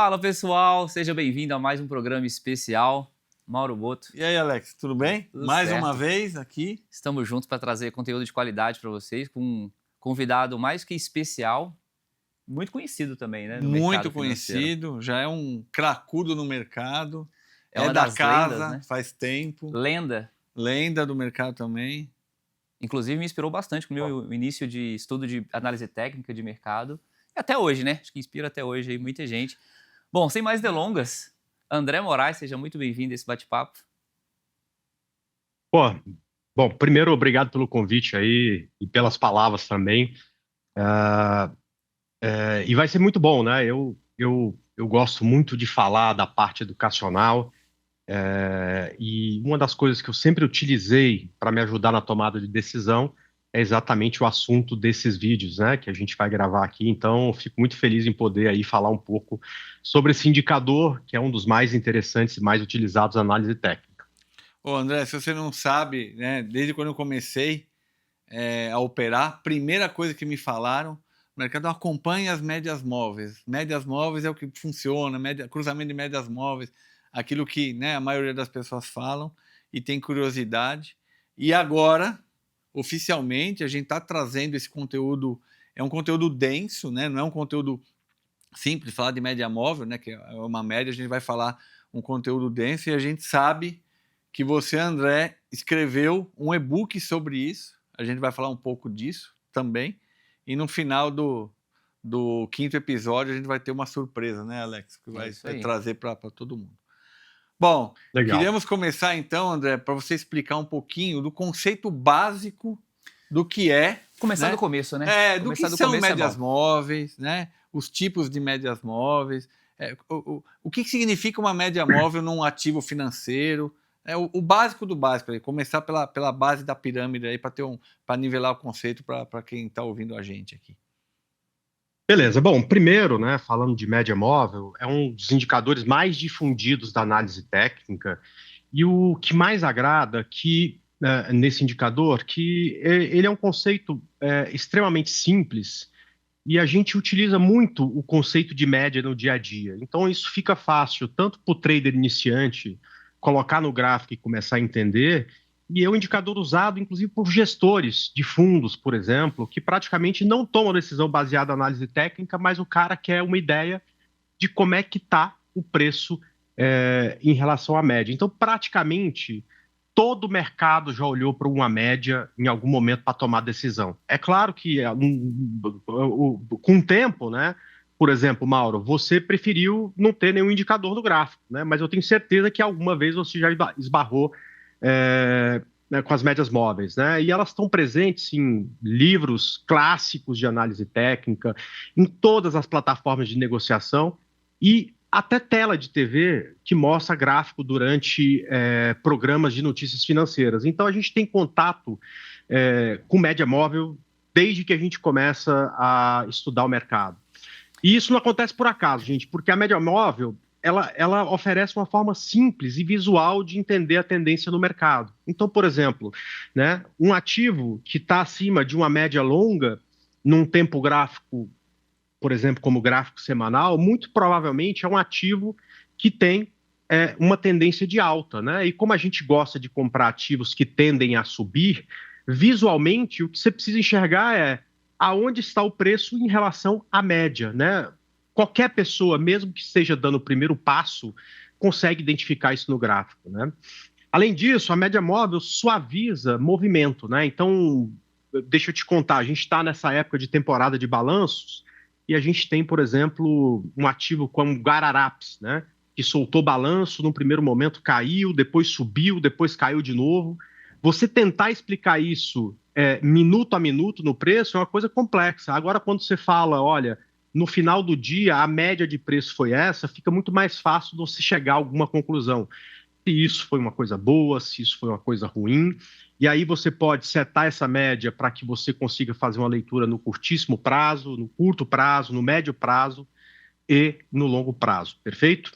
Fala pessoal, seja bem-vindo a mais um programa especial. Mauro Boto. E aí, Alex, tudo bem? Tudo mais certo. Uma vez aqui. Estamos juntos para trazer conteúdo de qualidade para vocês, com um convidado mais que especial, muito conhecido também, né? No Muito mercado financeiro. conhecido, já é um cracudo no mercado. É uma da das casa, lendas, né? faz tempo. Lenda do mercado também. Inclusive me inspirou bastante com o meu início de estudo de análise técnica de mercado. E até hoje, né? Acho que inspira até hoje aí muita gente. Bom, sem mais delongas, André Moraes, seja muito bem-vindo a esse bate-papo. Bom, primeiro, obrigado pelo convite aí e pelas palavras também. E vai ser muito bom, né? Eu gosto muito de falar da parte educacional, e uma das coisas que eu sempre utilizei para me ajudar na tomada de decisão é exatamente o assunto desses vídeos, né? Que a gente vai gravar aqui. Então, eu fico muito feliz em poder aí falar um pouco sobre esse indicador, que é um dos mais interessantes e mais utilizados na análise técnica. Ô André, se você não sabe, né, desde quando eu comecei a operar, primeira coisa que me falaram, o mercado acompanha as médias móveis. Médias móveis é o que funciona, cruzamento de médias móveis, aquilo que, né, a maioria das pessoas falam e tem curiosidade. E agora, oficialmente, a gente está trazendo esse conteúdo, é um conteúdo denso, né, não é um conteúdo simples, falar de média móvel, né, que é uma média, a gente vai falar um conteúdo denso e a gente sabe que você, André, escreveu um e-book sobre isso. A gente vai falar um pouco disso também. E no final do 5º episódio, a gente vai ter uma surpresa, né, Alex? Que vai trazer para todo mundo. Bom, Legal. Queríamos começar então, André, para você explicar um pouquinho do conceito básico do que é... Começar né? do começo, né? Do que são médias móveis, né? Os tipos de médias móveis. O que significa uma média móvel num ativo financeiro? O básico do básico, começar pela base da pirâmide aí para nivelar o conceito para quem está ouvindo a gente aqui. Beleza. Bom, primeiro, né, falando de média móvel, é um dos indicadores mais difundidos da análise técnica e o que mais agrada nesse indicador que ele é um conceito extremamente simples e a gente utiliza muito o conceito de média no dia a dia. Então isso fica fácil tanto para o trader iniciante colocar no gráfico e começar a entender, e é um indicador usado, inclusive, por gestores de fundos, por exemplo, que praticamente não tomam decisão baseada em análise técnica, mas o cara quer uma ideia de como é que está o preço em relação à média. Então, praticamente, todo o mercado já olhou para uma média em algum momento para tomar decisão. É claro que, com o tempo, né? Por exemplo, Mauro, você preferiu não ter nenhum indicador no gráfico, né? Mas eu tenho certeza que alguma vez você já esbarrou né, com as médias móveis, né? E elas estão presentes em livros clássicos de análise técnica, em todas as plataformas de negociação e até tela de TV que mostra gráfico durante programas de notícias financeiras. Então a gente tem contato com média móvel desde que a gente começa a estudar o mercado. E isso não acontece por acaso, gente, porque a média móvel ela oferece uma forma simples e visual de entender a tendência no mercado. Então, por exemplo, né, um ativo que está acima de uma média longa, num tempo gráfico, por exemplo, como gráfico semanal, muito provavelmente é um ativo que tem uma tendência de alta, né? E como a gente gosta de comprar ativos que tendem a subir, visualmente o que você precisa enxergar é aonde está o preço em relação à média, né? Qualquer pessoa, mesmo que esteja dando o primeiro passo, consegue identificar isso no gráfico, né? Além disso, a média móvel suaviza movimento, né? Então, deixa eu te contar, a gente está nessa época de temporada de balanços e a gente tem, por exemplo, um ativo como Guararapes, né? Que soltou balanço, no primeiro momento caiu, depois subiu, depois caiu de novo. Você tentar explicar isso minuto a minuto no preço é uma coisa complexa. Agora, quando você fala, olha, no final do dia a média de preço foi essa, fica muito mais fácil de você chegar a alguma conclusão. Se isso foi uma coisa boa, se isso foi uma coisa ruim. E aí você pode setar essa média para que você consiga fazer uma leitura no curtíssimo prazo, no curto prazo, no médio prazo e no longo prazo. Perfeito?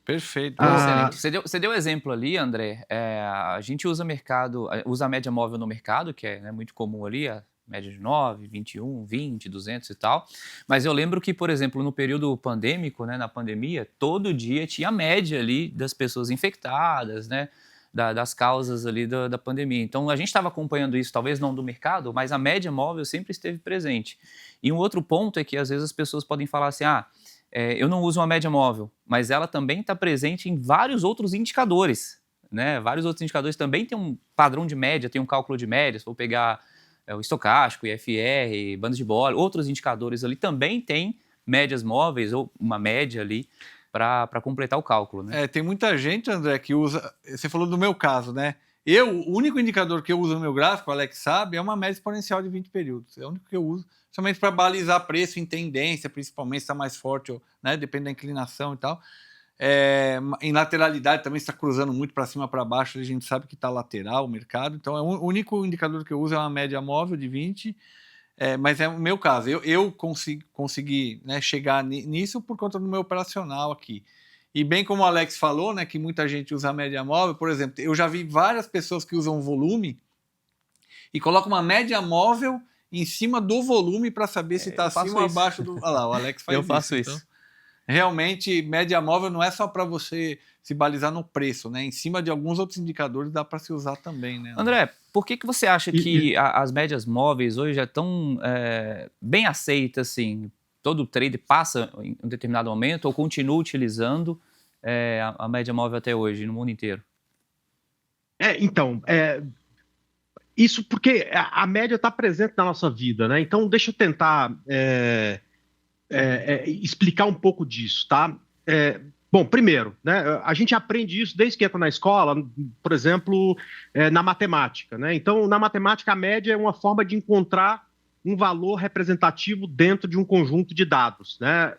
Perfeito. Excelente. Você deu exemplo ali, André. A gente usa a média móvel no mercado, que é, né, muito comum ali, média de 9, 21, 20, 200 e tal. Mas eu lembro que, por exemplo, no período pandêmico, né, na pandemia, todo dia tinha a média ali das pessoas infectadas, né, das causas ali da pandemia. Então, a gente estava acompanhando isso, talvez não do mercado, mas a média móvel sempre esteve presente. E um outro ponto é que, às vezes, as pessoas podem falar assim, eu não uso uma média móvel, mas ela também está presente em vários outros indicadores, né? Vários outros indicadores também têm um padrão de média, tem um cálculo de média, se for pegar o estocástico, IFR, bandas de bola, outros indicadores ali também tem médias móveis ou uma média ali para completar o cálculo, né? Tem muita gente, André, que usa... Você falou do meu caso, né? O único indicador que eu uso no meu gráfico, o Alex sabe, é uma média exponencial de 20 períodos. É o único que eu uso, somente para balizar preço em tendência, principalmente se está mais forte, né? Depende da inclinação e tal. Em lateralidade também está cruzando muito para cima para baixo, a gente sabe que está lateral o mercado, então o único indicador que eu uso é uma média móvel de 20, mas é o meu caso, eu consegui, né, chegar nisso por conta do meu operacional aqui. E bem como o Alex falou, né, que muita gente usa a média móvel, por exemplo, eu já vi várias pessoas que usam volume e colocam uma média móvel em cima do volume para saber se está acima ou abaixo do... Olha lá, o Alex faz isso. Eu faço isso. Então, realmente, média móvel não é só para você se balizar no preço, né? Em cima de alguns outros indicadores dá para se usar também, né? André, por que você acha que as médias móveis hoje já estão bem aceitas, assim? Todo trader passa em um determinado momento ou continua utilizando a média móvel até hoje, no mundo inteiro? Isso porque a média está presente na nossa vida, né? Então, deixa eu tentar explicar um pouco disso, tá? Bom, primeiro, né, a gente aprende isso desde que entra na escola, por exemplo, na matemática, né? Então, na matemática, a média é uma forma de encontrar um valor representativo dentro de um conjunto de dados, né?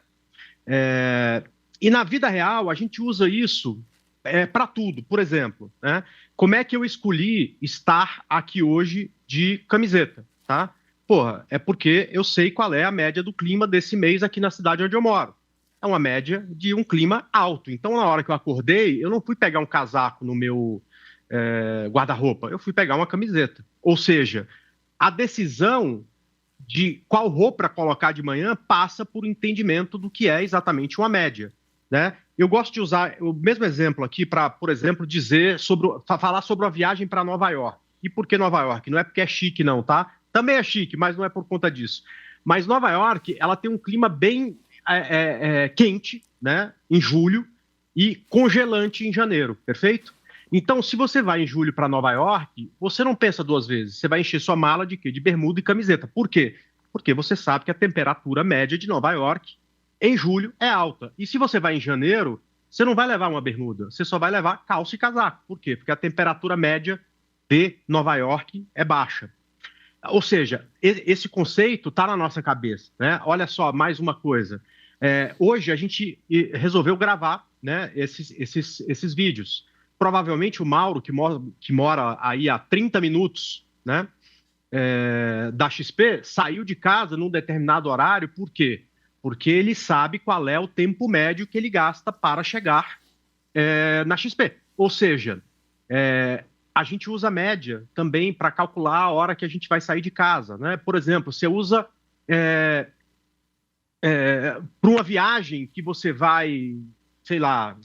E na vida real, a gente usa isso para tudo. Por exemplo, né? Como é que eu escolhi estar aqui hoje de camiseta, tá? Porra, é porque eu sei qual é a média do clima desse mês aqui na cidade onde eu moro. É uma média de um clima alto. Então, na hora que eu acordei, eu não fui pegar um casaco no meu guarda-roupa, eu fui pegar uma camiseta. Ou seja, a decisão de qual roupa colocar de manhã passa por entendimento do que é exatamente uma média, né? Eu gosto de usar o mesmo exemplo aqui para, por exemplo, falar sobre a viagem para Nova York. E por que Nova York? Não é porque é chique, não, tá? Também é chique, mas não é por conta disso. Mas Nova York, ela tem um clima bem quente, né, em julho, e congelante em janeiro, perfeito? Então, se você vai em julho para Nova York, você não pensa duas vezes. Você vai encher sua mala de quê? De bermuda e camiseta. Por quê? Porque você sabe que a temperatura média de Nova York em julho é alta. E se você vai em janeiro, você não vai levar uma bermuda, você só vai levar calça e casaco. Por quê? Porque a temperatura média de Nova York é baixa. Ou seja, esse conceito está na nossa cabeça, né? Olha só, mais uma coisa. Hoje a gente resolveu gravar, né, esses vídeos. Provavelmente o Mauro, que mora aí a 30 minutos, né, da XP, saiu de casa num determinado horário. Por quê? Porque ele sabe qual é o tempo médio que ele gasta para chegar na XP. Ou seja, a gente usa a média também para calcular a hora que a gente vai sair de casa, né? Por exemplo, você usa para uma viagem que você vai, sei lá,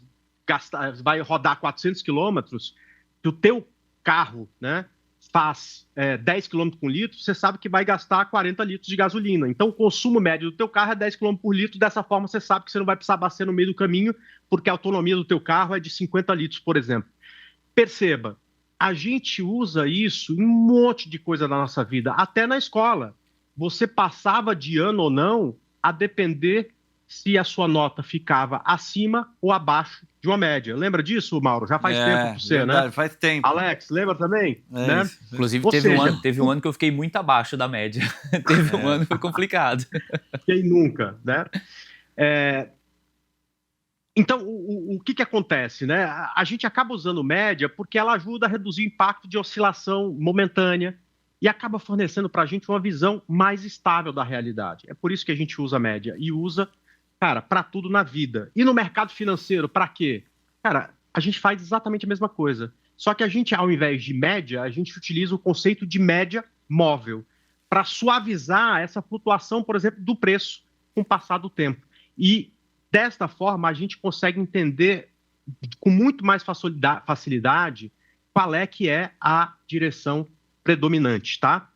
vai rodar 400 quilômetros, que o teu carro, né, faz 10 km por litro, você sabe que vai gastar 40 litros de gasolina. Então, o consumo médio do teu carro é 10 km por litro. Dessa forma, você sabe que você não vai precisar abastecer no meio do caminho, porque a autonomia do teu carro é de 50 litros, por exemplo. Perceba, a gente usa isso em um monte de coisa na nossa vida, até na escola. Você passava de ano ou não, a depender se a sua nota ficava acima ou abaixo de uma média. Lembra disso, Mauro? Já faz tempo para você, verdade, né? Faz tempo. Alex, lembra também? Né? Inclusive, teve um ano que eu fiquei muito abaixo da média. Teve um ano que foi complicado. Quem nunca, né? Então, o que acontece, né? A gente acaba usando média porque ela ajuda a reduzir o impacto de oscilação momentânea e acaba fornecendo para a gente uma visão mais estável da realidade. É por isso que a gente usa a média e usa, cara, para tudo na vida. E no mercado financeiro, para quê? Cara, a gente faz exatamente a mesma coisa. Só que a gente, ao invés de média, a gente utiliza o conceito de média móvel. para suavizar essa flutuação, por exemplo, do preço com o passar do tempo. E, desta forma, a gente consegue entender com muito mais facilidade qual é que é a direção predominante, tá? Boa.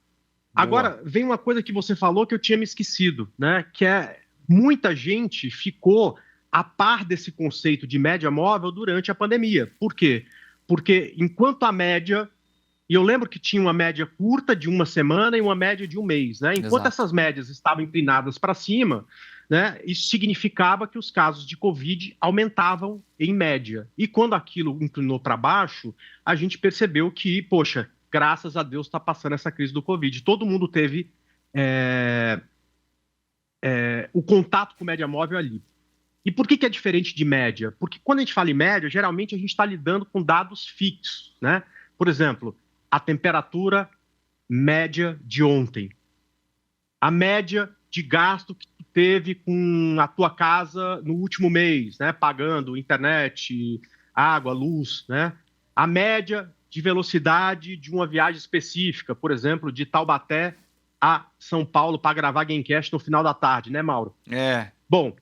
Agora, vem uma coisa que você falou que eu tinha me esquecido, né? Que é muita gente ficou a par desse conceito de média móvel durante a pandemia. Por quê? Porque enquanto a média... E eu lembro que tinha uma média curta de uma semana e uma média de um mês, né? Enquanto Exato. essas médias estavam inclinadas para cima, né, isso significava que os casos de Covid aumentavam em média. E quando aquilo inclinou para baixo, a gente percebeu que, poxa, graças a Deus está passando essa crise do Covid. Todo mundo teve o contato com média móvel ali. E por que é diferente de média? Porque quando a gente fala em média, geralmente a gente está lidando com dados fixos, né? Por exemplo, a temperatura média de ontem, a média de gasto que tu teve com a tua casa no último mês, né? Pagando internet, água, luz, né? A média de velocidade de uma viagem específica, por exemplo, de Taubaté a São Paulo para gravar Gamecast no final da tarde, né, Mauro? Bom,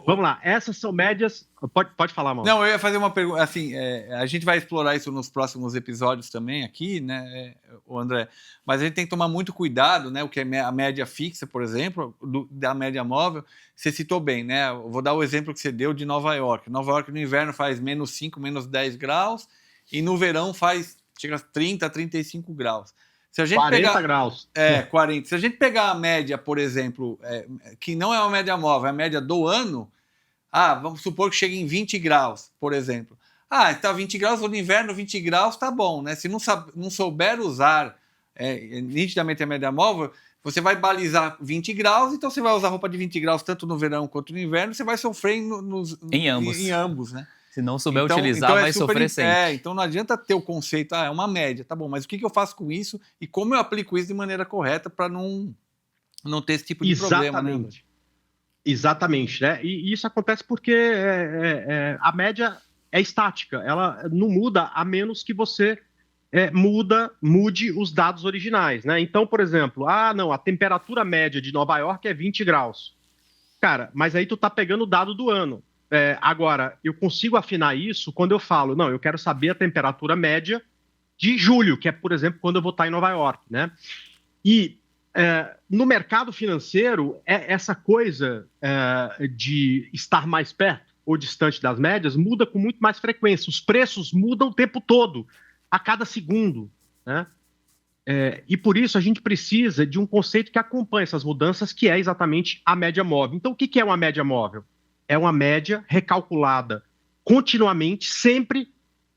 vamos lá, essas são médias... Pode falar, Mauro. Não, eu ia fazer uma pergunta, assim, a gente vai explorar isso nos próximos episódios também aqui, né, o André, mas a gente tem que tomar muito cuidado, né, o que é a média fixa, por exemplo, da média móvel, você citou bem, né, eu vou dar o exemplo que você deu de Nova York. Nova York no inverno faz menos 5, menos 10 graus, e no verão chega a 30, 35 graus. Se a gente 40 graus. 40. Se a gente pegar a média, por exemplo, que não é uma média móvel, é a média do ano, vamos supor que chegue em 20 graus, por exemplo. Está 20 graus, no inverno 20 graus, tá bom, né? Se não souber usar nitidamente a média móvel, você vai balizar 20 graus, então você vai usar roupa de 20 graus tanto no verão quanto no inverno, você vai sofrer em ambos. Em ambos, né? Se não souber utilizar, vai sofrer sempre. Então não adianta ter o conceito, é uma média, tá bom, mas o que eu faço com isso e como eu aplico isso de maneira correta para não ter esse tipo de problema, né? Exatamente, né? E isso acontece porque a média é estática, ela não muda a menos que você mude os dados originais, né? Então, por exemplo, a temperatura média de Nova York é 20 graus. Cara, mas aí tu tá pegando o dado do ano. Agora, eu consigo afinar isso quando eu falo, não, eu quero saber a temperatura média de julho, que é, por exemplo, quando eu vou estar em Nova York, né? E no mercado financeiro, essa coisa de estar mais perto ou distante das médias muda com muito mais frequência. Os preços mudam o tempo todo, a cada segundo, né? E por isso a gente precisa de um conceito que acompanhe essas mudanças, que é exatamente a média móvel. Então, o que é uma média móvel? É uma média recalculada continuamente, sempre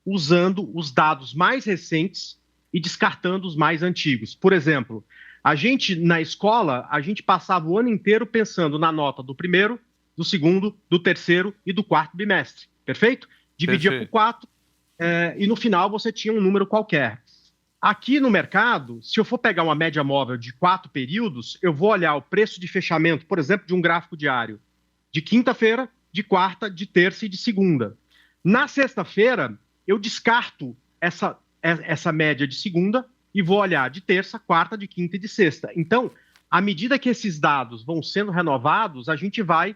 usando os dados mais recentes e descartando os mais antigos. Por exemplo, a gente, na escola, a gente passava o ano inteiro pensando na nota do primeiro, do segundo, do terceiro e do quarto bimestre, perfeito? Dividia por 4 e no final você tinha um número qualquer. Aqui no mercado, se eu for pegar uma média móvel de 4 períodos, eu vou olhar o preço de fechamento, por exemplo, de um gráfico diário, de quinta-feira, de quarta, de terça e de segunda. Na sexta-feira, eu descarto essa média de segunda e vou olhar de terça, quarta, de quinta e de sexta. Então, à medida que esses dados vão sendo renovados, a gente vai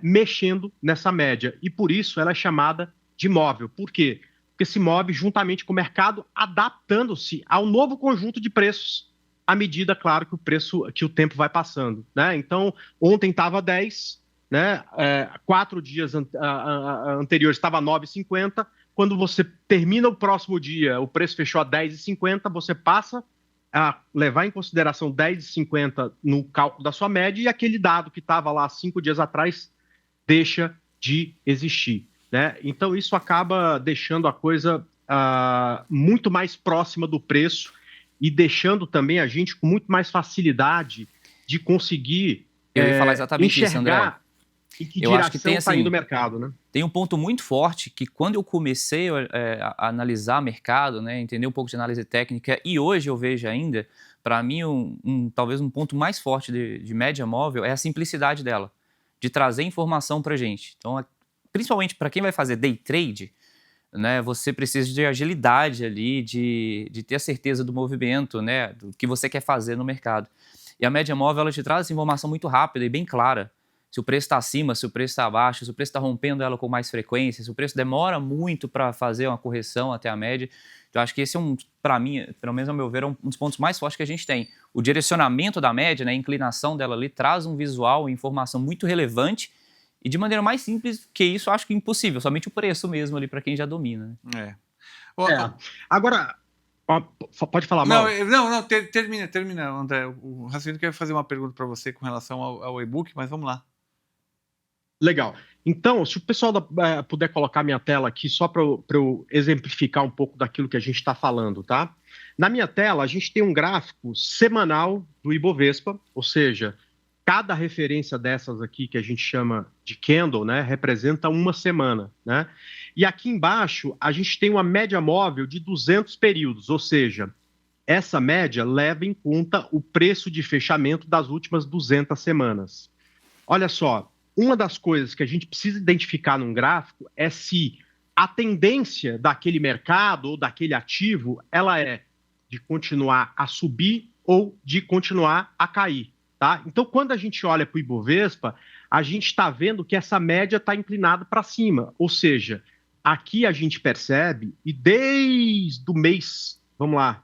mexendo nessa média. E por isso ela é chamada de móvel. Por quê? Porque se move juntamente com o mercado, adaptando-se ao novo conjunto de preços, à medida, claro, que o tempo vai passando, né? Então, ontem estava 10, né? 4 dias anteriores estava 9,50. Quando você termina o próximo dia, o preço fechou a 10,50, você passa a levar em consideração 10,50 no cálculo da sua média e aquele dado que estava lá 5 dias atrás deixa de existir, né? Então, isso acaba deixando a coisa muito mais próxima do preço e deixando também a gente com muito mais facilidade de conseguir Eu ia falar exatamente isso, André. Em que direção está indo o mercado, né? Tem um ponto muito forte que quando eu comecei a analisar mercado, né, entender um pouco de análise técnica, e hoje eu vejo ainda, para mim, talvez um ponto mais forte de média móvel é a simplicidade dela, de trazer informação para a gente. Então, principalmente para quem vai fazer day trade, né, você precisa de agilidade ali, de ter a certeza do movimento, né, do que você quer fazer no mercado. E a média móvel, ela te traz essa informação muito rápida e bem clara. Se o preço está acima, se o preço está abaixo, se o preço está rompendo ela com mais frequência, se o preço demora muito para fazer uma correção até a média. Então, acho que esse é para mim, pelo menos ao meu ver, é um dos pontos mais fortes que a gente tem. O direcionamento da média, né, a inclinação dela ali, traz um visual, informação muito relevante e de maneira mais simples que isso, acho que é impossível. Somente o preço mesmo ali para quem já domina. Né? Agora, pode falar, Mauro. Não, termina, André. O Raciocínio quer fazer uma pergunta para você com relação ao e-book, mas vamos lá. Legal. Então, se o pessoal puder colocar minha tela aqui, só para eu exemplificar um pouco daquilo que a gente está falando, tá? Na minha tela, a gente tem um gráfico semanal do Ibovespa, ou seja, cada referência dessas aqui, que a gente chama de candle, né, representa uma semana, né? E aqui embaixo, a gente tem uma média móvel de 200 períodos, ou seja, essa média leva em conta o preço de fechamento das últimas 200 semanas. Olha só, uma das coisas que a gente precisa identificar num gráfico é se a tendência daquele mercado ou daquele ativo, ela é de continuar a subir ou de continuar a cair, tá? Então, quando a gente olha para o Ibovespa, a gente está vendo que essa média está inclinada para cima, ou seja, aqui a gente percebe, e desde o mês, vamos lá,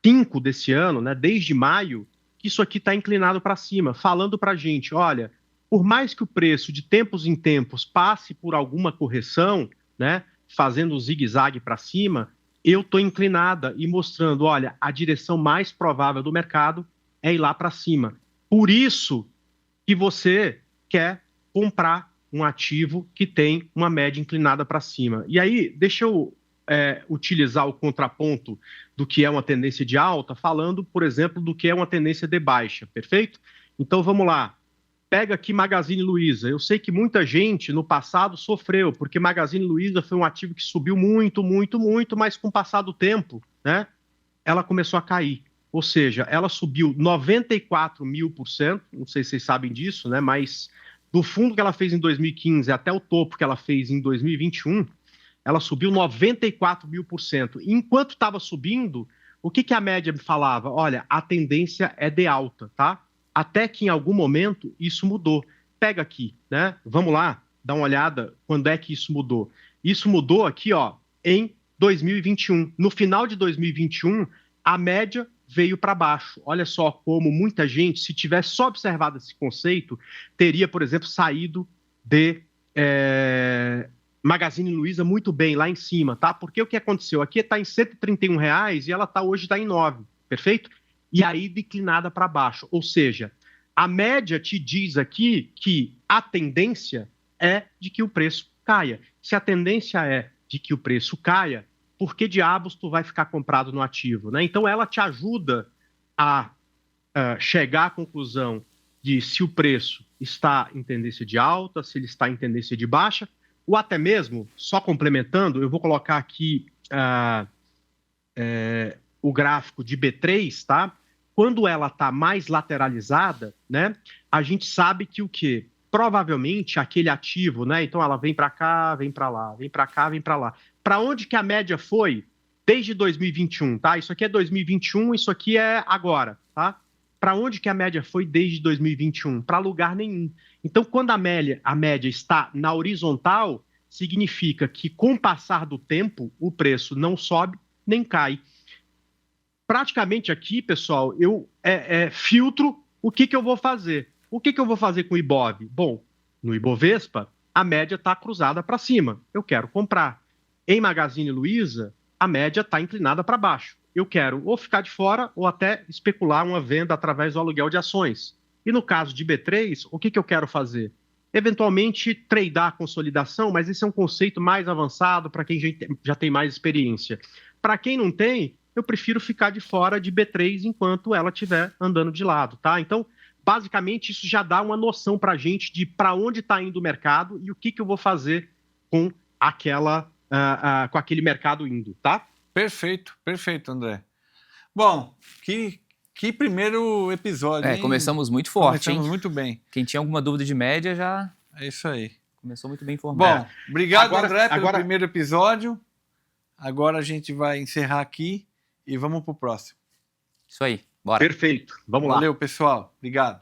5 desse ano, né, desde maio, que isso aqui está inclinado para cima, falando para a gente, olha, por mais que o preço de tempos em tempos passe por alguma correção, né, fazendo o zigue-zague para cima, eu estou inclinada e mostrando, olha, a direção mais provável do mercado é ir lá para cima. Por isso que você quer comprar um ativo que tem uma média inclinada para cima. E aí, deixa eu utilizar o contraponto do que é uma tendência de alta, falando, por exemplo, do que é uma tendência de baixa, perfeito? Então, vamos lá. Pega aqui Magazine Luiza. Eu sei que muita gente no passado sofreu, porque Magazine Luiza foi um ativo que subiu muito, mas com o passar do tempo, né, ela começou a cair. Ou seja, ela subiu 94.000%, não sei se vocês sabem disso, né, mas do fundo que ela fez em 2015 até o topo que ela fez em 2021, ela subiu 94.000%. E enquanto estava subindo, o que a média me falava? Olha, a tendência é de alta, tá? Até que em algum momento isso mudou. Pega aqui, né? Vamos lá, dá uma olhada quando é que isso mudou. Isso mudou aqui, ó, em 2021. No final de 2021, a média veio para baixo. Olha só como muita gente, se tivesse só observado esse conceito, teria, por exemplo, saído de Magazine Luiza muito bem lá em cima, tá? Porque o que aconteceu? Aqui está em R$131 e ela hoje está em 9, perfeito? E aí declinada para baixo. Ou seja, a média te diz aqui que a tendência é de que o preço caia. Se a tendência é de que o preço caia, por que diabos tu vai ficar comprado no ativo, né? Então ela te ajuda a chegar à conclusão de se o preço está em tendência de alta, se ele está em tendência de baixa, ou até mesmo, só complementando, eu vou colocar aqui o gráfico de B3, tá? Quando ela está mais lateralizada, né, a gente sabe que o quê? Provavelmente aquele ativo, né? Então ela vem para cá, vem para lá, vem para cá, vem para lá. Para onde que a média foi desde 2021, tá? Isso aqui é 2021, isso aqui é agora, tá? Para onde que a média foi desde 2021? Para lugar nenhum. Então, quando a média está na horizontal, significa que com o passar do tempo, o preço não sobe nem cai. Praticamente aqui, pessoal, eu filtro o que eu vou fazer. O que eu vou fazer com o Ibov? Bom, no Ibovespa, a média está cruzada para cima. Eu quero comprar. Em Magazine Luiza, a média está inclinada para baixo. Eu quero ou ficar de fora ou até especular uma venda através do aluguel de ações. E no caso de B3, o que eu quero fazer? Eventualmente, tradear a consolidação, mas esse é um conceito mais avançado para quem já tem mais experiência. Para quem não tem, eu prefiro ficar de fora de B3 enquanto ela estiver andando de lado, tá? Então, basicamente, isso já dá uma noção para a gente de para onde está indo o mercado e o que eu vou fazer com com aquele mercado indo, tá? Perfeito, André. Bom, que primeiro episódio, hein? Começamos muito forte, Começamos hein? muito bem. Quem tinha alguma dúvida de média já É isso aí. começou muito bem informado. Bom, obrigado, André, pelo primeiro episódio. Agora a gente vai encerrar aqui e vamos para o próximo. Isso aí, bora. Perfeito. Vamos lá. Valeu, pessoal. Obrigado.